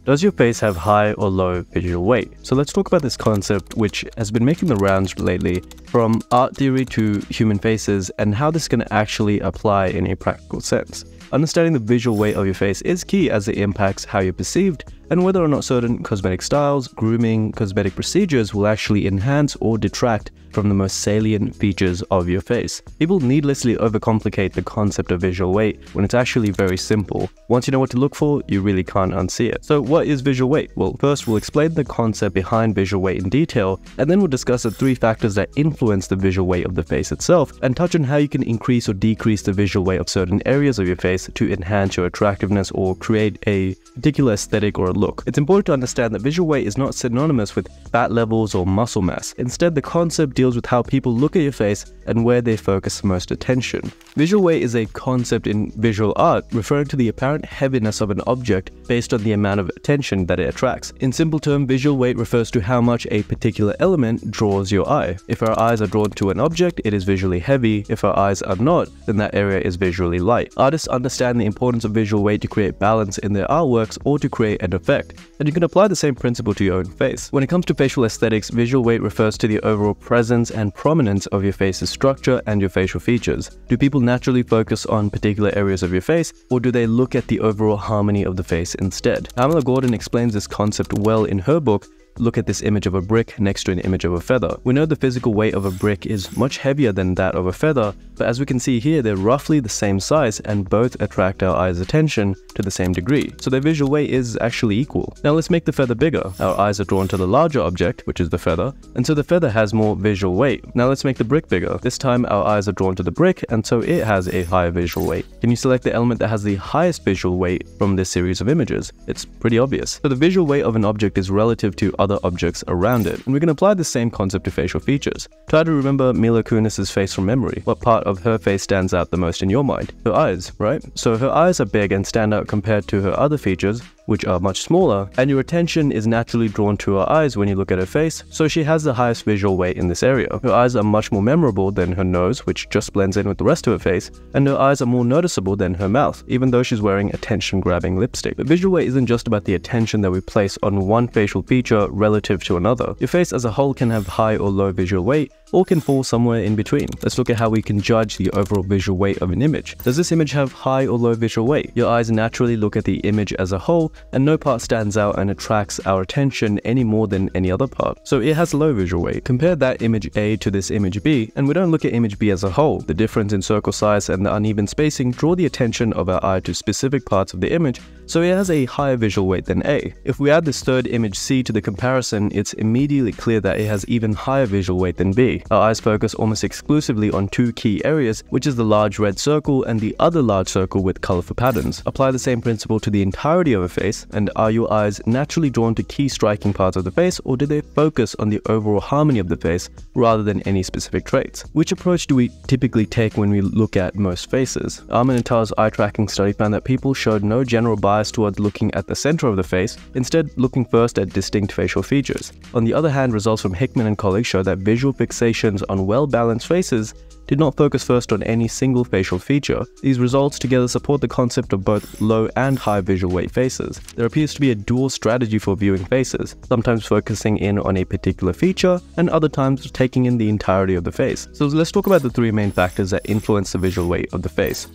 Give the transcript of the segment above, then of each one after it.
Does your face have high or low visual weight? So let's talk about this concept, which has been making the rounds lately, from art theory to human faces, and how this can actually apply in a practical sense. Understanding the visual weight of your face is key, as it impacts how you're perceived and whether or not certain cosmetic styles, grooming, cosmetic procedures will actually enhance or detract from the most salient features of your face. People needlessly overcomplicate the concept of visual weight when it's actually very simple. Once you know what to look for, you really can't unsee it. So what is visual weight? Well, first we'll explain the concept behind visual weight in detail, and then we'll discuss the 3 factors that influence the visual weight of the face itself, and touch on how you can increase or decrease the visual weight of certain areas of your face to enhance your attractiveness or create a particular aesthetic or a look. It's important to understand that visual weight is not synonymous with fat levels or muscle mass. Instead, the concept deals with how people look at your face and where they focus most attention. Visual weight is a concept in visual art referring to the apparent heaviness of an object based on the amount of attention that it attracts. In simple terms, visual weight refers to how much a particular element draws your eye. If our eyes are drawn to an object, it is visually heavy. If our eyes are not, then that area is visually light. Artists understand the importance of visual weight to create balance in their artworks or to create an effect, and you can apply the same principle to your own face. When it comes to facial aesthetics, visual weight refers to the overall presence and prominence of your face's structure and your facial features. Do people naturally focus on particular areas of your face, or do they look at the overall harmony of the face instead? Pamela Gordon explains this concept well in her book, Look at this image of a brick next to an image of a feather. We know the physical weight of a brick is much heavier than that of a feather, but as we can see here, they're roughly the same size and both attract our eye's attention to the same degree. So their visual weight is actually equal. Now let's make the feather bigger. Our eyes are drawn to the larger object, which is the feather, and so the feather has more visual weight. Now let's make the brick bigger. This time our eyes are drawn to the brick, and so it has a higher visual weight. Can you select the element that has the highest visual weight from this series of images? It's pretty obvious. So the visual weight of an object is relative to other objects around it, and we can apply the same concept to facial features. Try to remember Mila Kunis's face from memory. What part of her face stands out the most in your mind? Her eyes, right? So her eyes are big and stand out compared to her other features, which are much smaller, and your attention is naturally drawn to her eyes when you look at her face, so she has the highest visual weight in this area. Her eyes are much more memorable than her nose, which just blends in with the rest of her face, and her eyes are more noticeable than her mouth, even though she's wearing attention-grabbing lipstick. But visual weight isn't just about the attention that we place on one facial feature relative to another. Your face as a whole can have high or low visual weight, or can fall somewhere in between. Let's look at how we can judge the overall visual weight of an image. Does this image have high or low visual weight? Your eyes naturally look at the image as a whole, and no part stands out and attracts our attention any more than any other part. So it has low visual weight. Compare that image A to this image B, and we don't look at image B as a whole. The difference in circle size and the uneven spacing draw the attention of our eye to specific parts of the image, so it has a higher visual weight than A. If we add this third image C to the comparison, it's immediately clear that it has even higher visual weight than B. Our eyes focus almost exclusively on 2 key areas, which is the large red circle and the other large circle with colorful patterns. Apply the same principle to the entirety of a face, and are your eyes naturally drawn to key striking parts of the face, or do they focus on the overall harmony of the face rather than any specific traits? Which approach do we typically take when we look at most faces? Arman and Tar's eye tracking study found that people showed no general bias towards looking at the center of the face, instead looking first at distinct facial features. On the other hand, results from Hickman and colleagues show that visual fixations on well-balanced faces did not focus first on any single facial feature. These results together support the concept of both low and high visual weight faces. There appears to be a dual strategy for viewing faces, sometimes focusing in on a particular feature and other times taking in the entirety of the face. So let's talk about the 3 main factors that influence the visual weight of the face.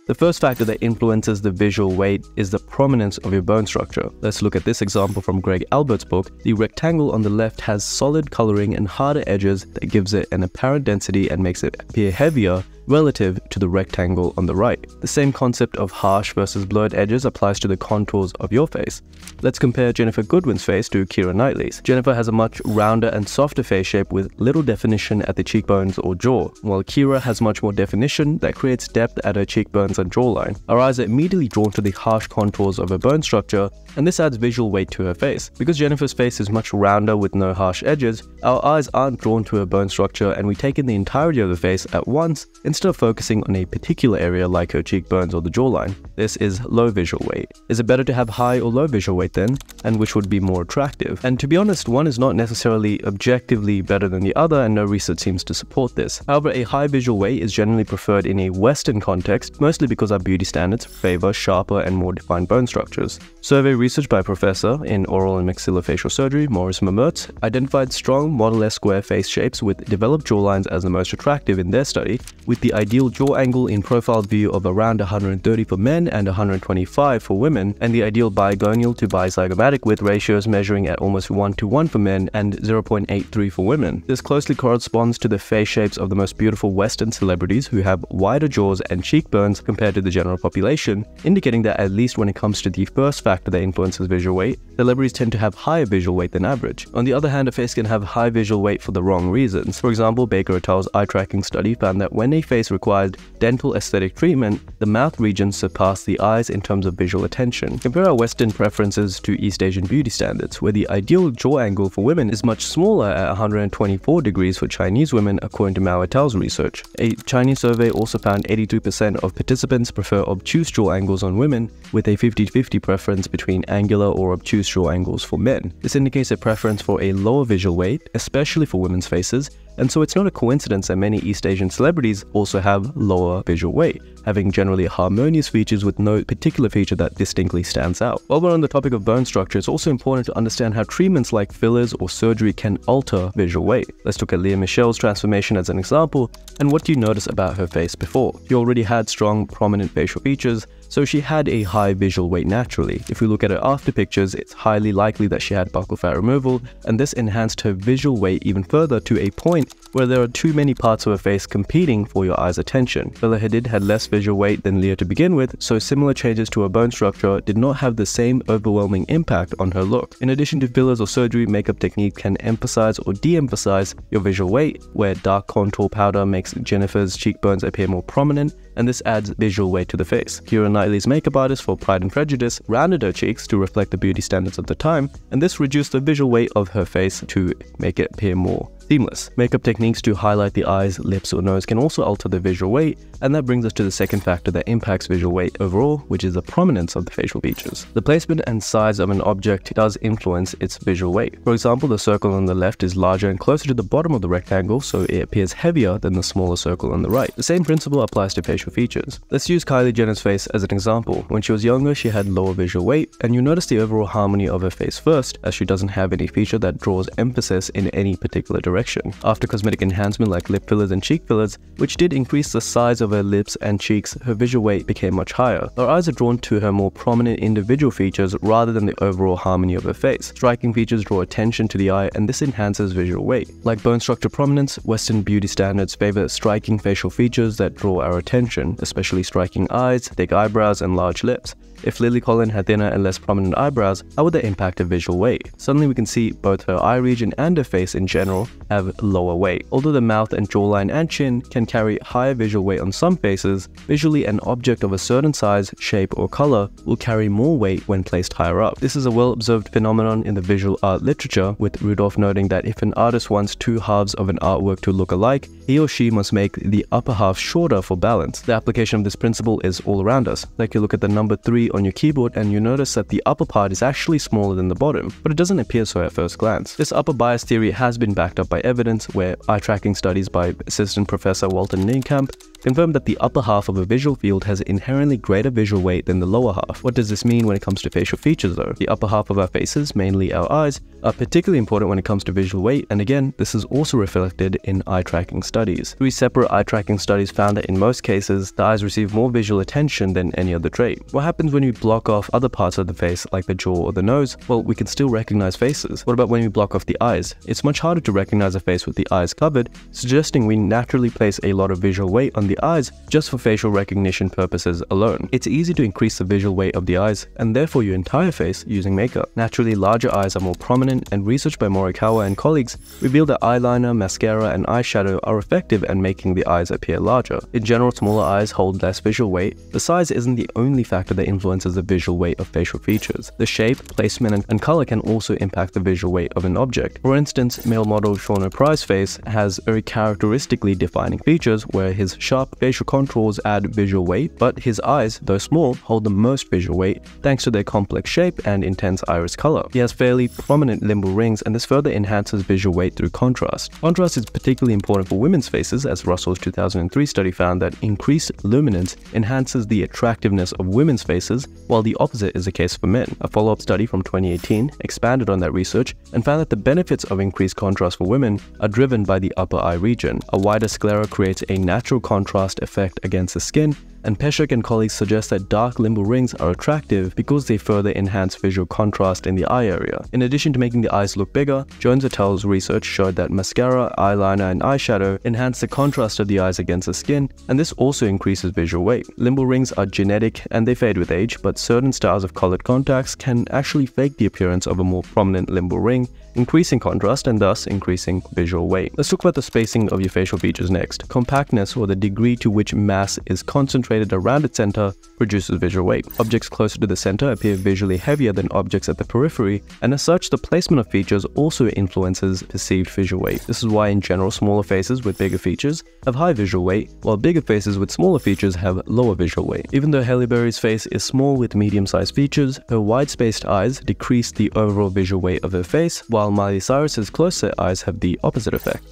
The first factor that influences the visual weight is the prominence of your bone structure. Let's look at this example from Greg Albert's book. The rectangle on the left has solid coloring and harder edges that gives it an apparent density and makes it appear heavier relative to the rectangle on the right. The same concept of harsh versus blurred edges applies to the contours of your face. Let's compare Ginnifer Goodwin's face to Keira Knightley's. Ginnifer has a much rounder and softer face shape with little definition at the cheekbones or jaw, while Keira has much more definition that creates depth at her cheekbones and jawline. Our eyes are immediately drawn to the harsh contours of her bone structure, and this adds visual weight to her face. Because Jennifer's face is much rounder with no harsh edges, our eyes aren't drawn to her bone structure and we take in the entirety of the face at once instead instead of focusing on a particular area like her cheekbones or the jawline. This is low visual weight. Is it better to have high or low visual weight then? And which would be more attractive? And to be honest, one is not necessarily objectively better than the other, and no research seems to support this. However, a high visual weight is generally preferred in a Western context, mostly because our beauty standards favor sharper and more defined bone structures. Survey research by a professor in oral and maxillofacial surgery, Maurice Mamert, identified strong Model S square face shapes with developed jawlines as the most attractive in their study, with the ideal jaw angle in profile view of around 130 for men and 125 for women, and the ideal bigonial to bizygomatic with ratios measuring at almost 1:1 for men and 0.83 for women. This closely corresponds to the face shapes of the most beautiful Western celebrities who have wider jaws and cheekbones compared to the general population, indicating that at least when it comes to the first factor that influences visual weight, celebrities tend to have higher visual weight than average. On the other hand, a face can have high visual weight for the wrong reasons. For example, Baker et al.'s eye tracking study found that when a face required dental aesthetic treatment, the mouth region surpassed the eyes in terms of visual attention. Compare our Western preferences to East Asian beauty standards, where the ideal jaw angle for women is much smaller at 124 degrees for Chinese women, according to Mao et al.'s research. A Chinese survey also found 82% of participants prefer obtuse jaw angles on women, with a 50-50 preference between angular or obtuse jaw angles for men. This indicates a preference for a lower visual weight, especially for women's faces, and so it's not a coincidence that many East Asian celebrities also have lower visual weight, having generally harmonious features with no particular feature that distinctly stands out. While we're on the topic of bone structure, it's also important to understand how treatments like fillers or surgery can alter visual weight. Let's look at Lea Michele's transformation as an example, and what do you notice about her face before? She already had strong, prominent facial features, so she had a high visual weight naturally. If we look at her after pictures, it's highly likely that she had buccal fat removal, and this enhanced her visual weight even further to a point where there are too many parts of her face competing for your eye's attention. Bella Hadid had less visual weight than Lea to begin with, so similar changes to her bone structure did not have the same overwhelming impact on her look. In addition to fillers or surgery, makeup technique can emphasize or de-emphasize your visual weight, where dark contour powder makes Jennifer's cheekbones appear more prominent, and this adds visual weight to the face. Keira Knightley's makeup artist for Pride and Prejudice rounded her cheeks to reflect the beauty standards of the time, and this reduced the visual weight of her face to make it appear more seamless. Makeup techniques to highlight the eyes, lips, or nose can also alter the visual weight, and that brings us to the second factor that impacts visual weight overall, which is the prominence of the facial features. The placement and size of an object does influence its visual weight. For example, the circle on the left is larger and closer to the bottom of the rectangle, so it appears heavier than the smaller circle on the right. The same principle applies to facial features. Let's use Kylie Jenner's face as an example. When she was younger, she had lower visual weight, and you notice the overall harmony of her face first, as she doesn't have any feature that draws emphasis in any particular direction. After cosmetic enhancement like lip fillers and cheek fillers, which did increase the size of her lips and cheeks, her visual weight became much higher. Her eyes are drawn to her more prominent individual features rather than the overall harmony of her face. Striking features draw attention to the eye, and this enhances visual weight. Like bone structure prominence, Western beauty standards favor striking facial features that draw our attention, especially striking eyes, thick eyebrows, and large lips. If Lily Collin had thinner and less prominent eyebrows, how would that impact her visual weight? Suddenly we can see both her eye region and her face in general have lower weight. Although the mouth and jawline and chin can carry higher visual weight on some faces, visually an object of a certain size, shape, or color will carry more weight when placed higher up. This is a well-observed phenomenon in the visual art literature, with Rudolph noting that if an artist wants two halves of an artwork to look alike, he or she must make the upper half shorter for balance. The application of this principle is all around us. Like you look at the number 3 on your keyboard and you notice that the upper part is actually smaller than the bottom, but it doesn't appear so at first glance. This upper bias theory has been backed up by evidence, where eye tracking studies by assistant professor Walter Nienkamp confirmed that the upper half of a visual field has inherently greater visual weight than the lower half. What does this mean when it comes to facial features though? The upper half of our faces, mainly our eyes, are particularly important when it comes to visual weight, and again, this is also reflected in eye tracking studies. 3 separate eye tracking studies found that in most cases, the eyes receive more visual attention than any other trait. What happens when you block off other parts of the face, like the jaw or the nose? Well, we can still recognize faces. What about when we block off the eyes? It's much harder to recognize a face with the eyes covered, suggesting we naturally place a lot of visual weight on the eyes just for facial recognition purposes alone. It's easy to increase the visual weight of the eyes, and therefore your entire face, using makeup. Naturally, larger eyes are more prominent, and research by Morikawa and colleagues revealed that eyeliner, mascara, and eyeshadow are effective at making the eyes appear larger. In general, smaller eyes hold less visual weight. The size isn't the only factor that influences the visual weight of facial features. The shape, placement, and color can also impact the visual weight of an object. For instance, male model Sean O'Price's face has very characteristically defining features, where his sharp sharp facial contours add visual weight, but his eyes, though small, hold the most visual weight thanks to their complex shape and intense iris color. He has fairly prominent limbal rings, and this further enhances visual weight through contrast. Contrast is particularly important for women's faces, as Russell's 2003 study found that increased luminance enhances the attractiveness of women's faces, while the opposite is the case for men. A follow-up study from 2018 expanded on that research and found that the benefits of increased contrast for women are driven by the upper eye region. A wider sclera creates a natural contrast effect against the skin, and Peshek and colleagues suggest that dark limbal rings are attractive because they further enhance visual contrast in the eye area. In addition to making the eyes look bigger, Jones et al.'s research showed that mascara, eyeliner, and eyeshadow enhance the contrast of the eyes against the skin, and this also increases visual weight. Limbal rings are genetic and they fade with age, but certain styles of colored contacts can actually fake the appearance of a more prominent limbal ring, increasing contrast and thus increasing visual weight. Let's talk about the spacing of your facial features next. Compactness, or the degree to which mass is concentrated around its center, produces visual weight. Objects closer to the center appear visually heavier than objects at the periphery, and as such, the placement of features also influences perceived visual weight. This is why in general, smaller faces with bigger features have high visual weight, while bigger faces with smaller features have lower visual weight. Even though Halle Berry's face is small with medium-sized features, her wide-spaced eyes decrease the overall visual weight of her face, while Miley Cyrus's close-set eyes have the opposite effect.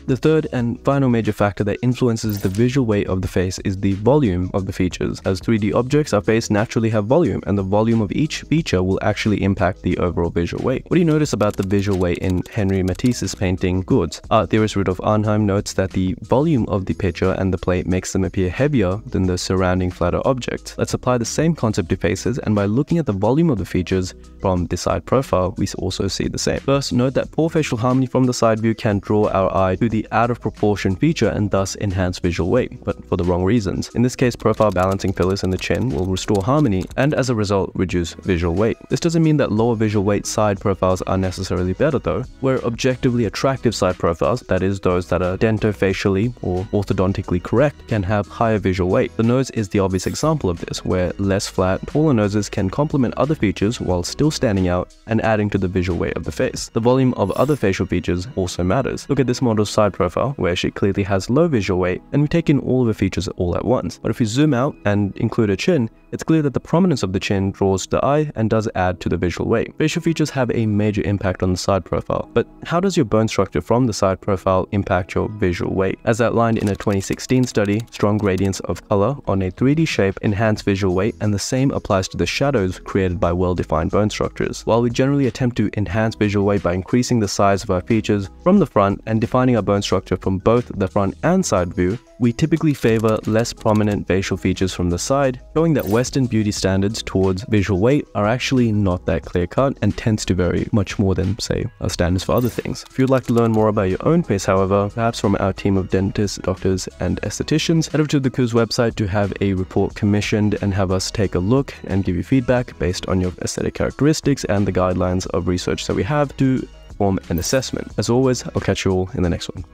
The third and final major factor that influences the visual weight of the face is the volume of the features. As 3D objects, our face naturally have volume, and the volume of each feature will actually impact the overall visual weight. What do you notice about the visual weight in Henri Matisse's painting Goods? Art theorist Rudolf Arnheim notes that the volume of the picture and the plate makes them appear heavier than the surrounding flatter objects. Let's apply the same concept to faces, and by looking at the volume of the features from the side profile, we also see the same. First, note that poor facial harmony from the side view can draw our eye to the out of proportion feature and thus enhance visual weight, but for the wrong reasons. In this case, profile balancing fillers in the chin will restore harmony and as a result reduce visual weight. This doesn't mean that lower visual weight side profiles are necessarily better though, where objectively attractive side profiles, that is those that are dentofacially or orthodontically correct, can have higher visual weight. The nose is the obvious example of this, where less flat, taller noses can complement other features while still standing out and adding to the visual weight of the face. The volume of other facial features also matters. Look at this model's side profile, where she clearly has low visual weight, and we take in all of her features all at once. But if we zoom out and include her chin, it's clear that the prominence of the chin draws the eye and does add to the visual weight. Facial features have a major impact on the side profile, but how does your bone structure from the side profile impact your visual weight? As outlined in a 2016 study, strong gradients of color on a 3D shape enhance visual weight, and the same applies to the shadows created by well-defined bone structures. While we generally attempt to enhance visual weight by increasing the size of our features from the front and defining our bone structure from both the front and side view, we typically favor less prominent facial features from the side, showing that Western beauty standards towards visual weight are actually not that clear-cut and tends to vary much more than, say, our standards for other things. If you'd like to learn more about your own face, however, perhaps from our team of dentists, doctors, and estheticians, head over to the KOOS website to have a report commissioned and have us take a look and give you feedback based on your aesthetic characteristics and the guidelines of research that we have to form an assessment. As always, I'll catch you all in the next one.